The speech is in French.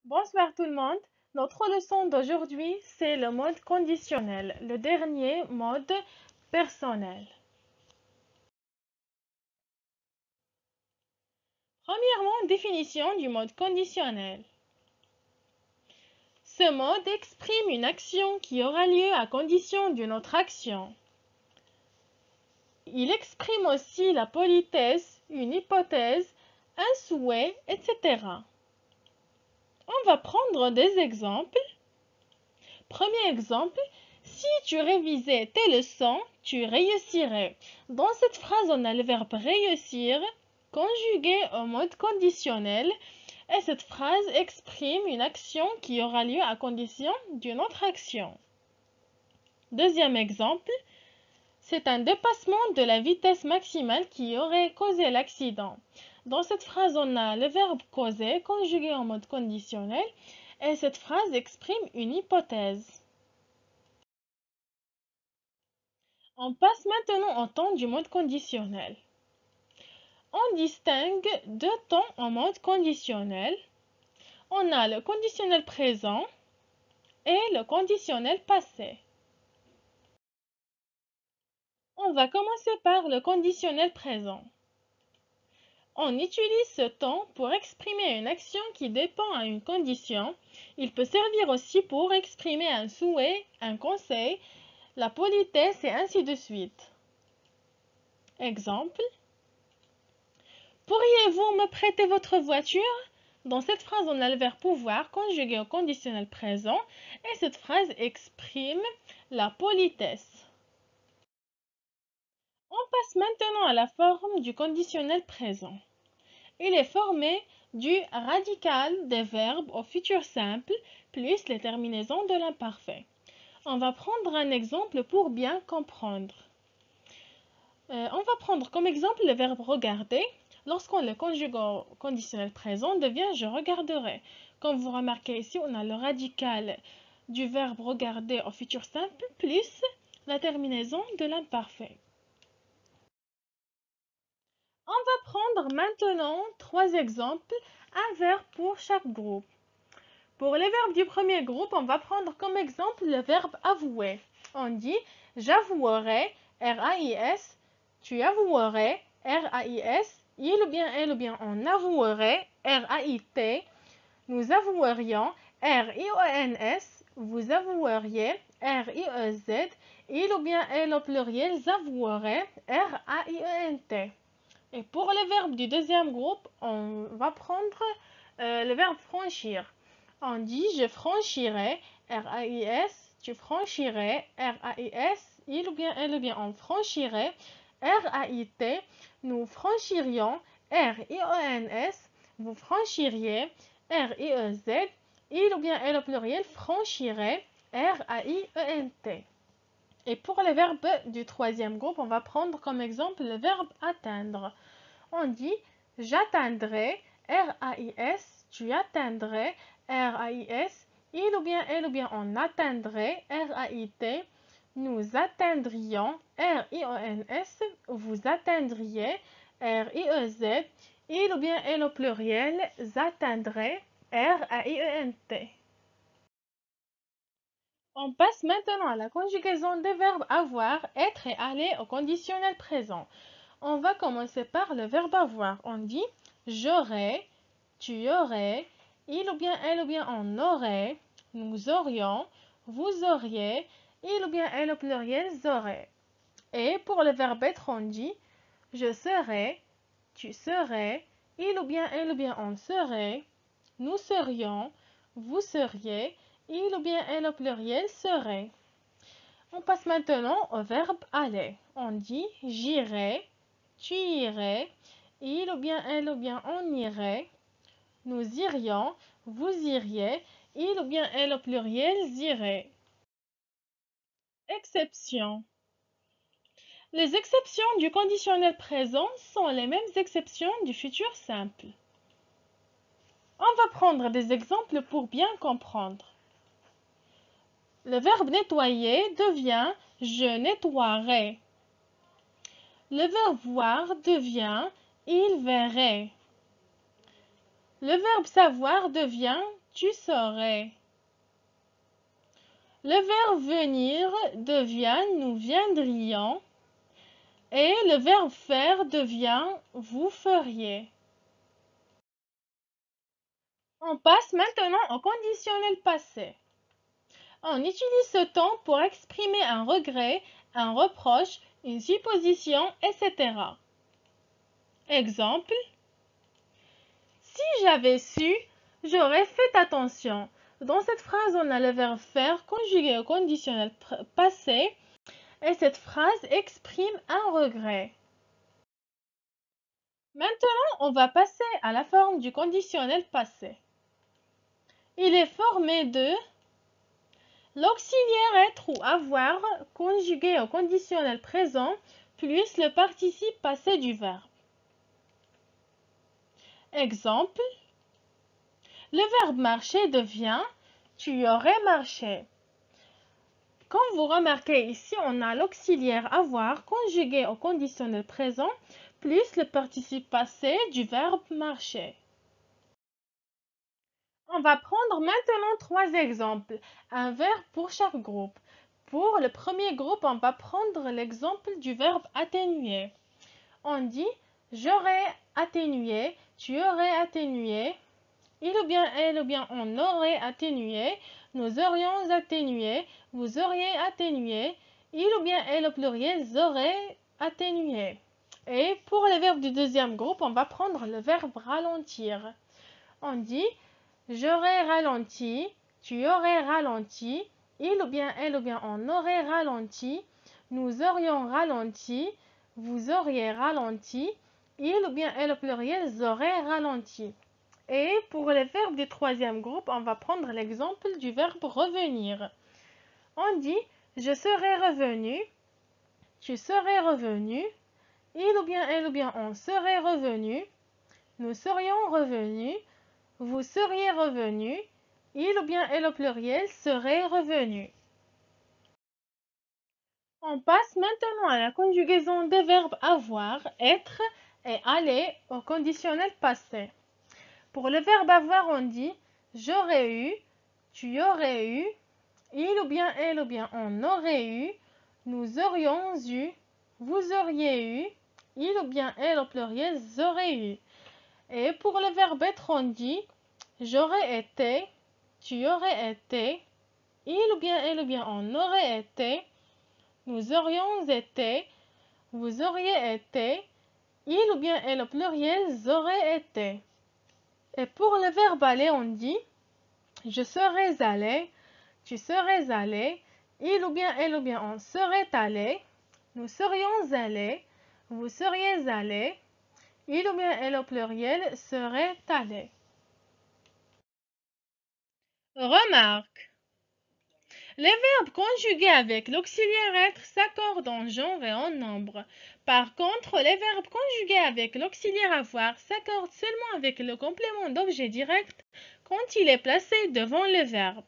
Bonsoir tout le monde. Notre leçon d'aujourd'hui, c'est le mode conditionnel, le dernier mode personnel. Premièrement, définition du mode conditionnel. Ce mode exprime une action qui aura lieu à condition d'une autre action. Il exprime aussi la politesse, une hypothèse, un souhait, etc. On va prendre des exemples. Premier exemple, si tu révisais tes leçons, tu réussirais. Dans cette phrase, on a le verbe réussir conjugué au mode conditionnel et cette phrase exprime une action qui aura lieu à condition d'une autre action. Deuxième exemple, c'est un dépassement de la vitesse maximale qui aurait causé l'accident. Dans cette phrase, on a le verbe causer conjugué en mode conditionnel et cette phrase exprime une hypothèse. On passe maintenant au temps du mode conditionnel. On distingue deux temps en mode conditionnel. On a le conditionnel présent et le conditionnel passé. On va commencer par le conditionnel présent. On utilise ce temps pour exprimer une action qui dépend à une condition. Il peut servir aussi pour exprimer un souhait, un conseil, la politesse et ainsi de suite. Exemple. Pourriez-vous me prêter votre voiture? Dans cette phrase, on a le verbe pouvoir conjugué au conditionnel présent et cette phrase exprime la politesse. On passe maintenant à la forme du conditionnel présent. Il est formé du radical des verbes au futur simple plus les terminaisons de l'imparfait. On va prendre un exemple pour bien comprendre. On va prendre comme exemple le verbe regarder. Lorsqu'on le conjugue au conditionnel présent, devient je regarderai. Comme vous remarquez ici, on a le radical du verbe regarder au futur simple plus la terminaison de l'imparfait. On va prendre maintenant trois exemples, un verbe pour chaque groupe. Pour les verbes du premier groupe, on va prendre comme exemple le verbe avouer. On dit j'avouerai, R-A-I-S, tu avouerais, R-A-I-S, il ou bien elle ou bien on avouerait, R-A-I-T, nous avouerions, R-I-O-N-S, vous avoueriez, R-I-E-Z, il ou bien elle au pluriel avouerait, R-A-I-E-N-T. Et pour les verbes du deuxième groupe, on va prendre le verbe franchir. On dit je franchirai, R-A-I-S, tu franchirais, R-A-I-S, il ou bien elle ou bien on franchirait, R-A-I-T, nous franchirions, R-I-O-N-S, vous franchiriez, R-I-E-Z, il ou bien elle au pluriel franchirait, R-A-I-E-N-T. Et pour les verbes du troisième groupe, on va prendre comme exemple le verbe atteindre. On dit j'atteindrai, R-A-I-S, tu atteindrais, R-A-I-S, il ou bien elle ou bien on atteindrait, R-A-I-T, nous atteindrions, R-I-O-N-S, vous atteindriez, R-I-E-Z, il ou bien elle au pluriel, atteindrait, R-A-I-E-N-T. On passe maintenant à la conjugaison des verbes avoir, être et aller au conditionnel présent. On va commencer par le verbe avoir. On dit j'aurais, tu aurais, il ou bien elle ou bien on aurait, nous aurions, vous auriez, il ou bien elle au pluriel aurait. Et pour le verbe être, on dit je serais, tu serais, il ou bien elle ou bien on serait, nous serions, vous seriez, il ou bien elle au pluriel serait. On passe maintenant au verbe aller. On dit j'irai, tu irais, il ou bien elle ou bien on irait, nous irions, vous iriez, il ou bien elle au pluriel irait. Exception. Les exceptions du conditionnel présent sont les mêmes exceptions du futur simple. On va prendre des exemples pour bien comprendre. Le verbe nettoyer devient je nettoierai. Le verbe voir devient il verrait. Le verbe savoir devient tu saurais. Le verbe venir devient nous viendrions. Et le verbe faire devient vous feriez. On passe maintenant au conditionnel passé. On utilise ce temps pour exprimer un regret, un reproche, une supposition, etc. Exemple: si j'avais su, j'aurais fait attention. Dans cette phrase, on a le verbe faire conjugué au conditionnel passé et cette phrase exprime un regret. Maintenant, on va passer à la forme du conditionnel passé. Il est formé de l'auxiliaire être ou avoir conjugué au conditionnel présent plus le participe passé du verbe. Exemple: le verbe marcher devient tu aurais marché. Comme vous remarquez ici, on a l'auxiliaire avoir conjugué au conditionnel présent plus le participe passé du verbe marcher. On va prendre maintenant 3 exemples, un verbe pour chaque groupe. Pour le premier groupe, on va prendre l'exemple du verbe atténuer. On dit j'aurais atténué, tu aurais atténué, il ou bien elle ou bien on aurait atténué, nous aurions atténué, vous auriez atténué, il ou bien elle au pluriel aurait atténué. Et pour le verbe du deuxième groupe, on va prendre le verbe ralentir. On dit j'aurais ralenti, tu aurais ralenti, il ou bien elle ou bien on aurait ralenti, nous aurions ralenti, vous auriez ralenti, il ou bien elle au pluriel aurait ralenti. Et pour les verbes du troisième groupe, on va prendre l'exemple du verbe revenir. On dit je serais revenu, tu serais revenu, il ou bien elle ou bien on serait revenu, nous serions revenus, vous seriez revenu, il ou bien elle au pluriel serait revenu. On passe maintenant à la conjugaison des verbes avoir, être et aller au conditionnel passé. Pour le verbe avoir, on dit j'aurais eu, tu aurais eu, il ou bien elle ou bien on aurait eu, nous aurions eu, vous auriez eu, il ou bien elle au pluriel aurait eu. Et pour le verbe être, on dit j'aurais été, tu aurais été, il ou bien elle ou bien on aurait été, nous aurions été, vous auriez été, il ou bien elle au pluriel aurait été. Et pour le verbe aller, on dit je serais allé, tu serais allé, il ou bien elle ou bien on serait allé, nous serions allés, vous seriez allés, il ou bien elle au pluriel serait allé. Remarque: les verbes conjugués avec l'auxiliaire être s'accordent en genre et en nombre. Par contre, les verbes conjugués avec l'auxiliaire avoir s'accordent seulement avec le complément d'objet direct quand il est placé devant le verbe.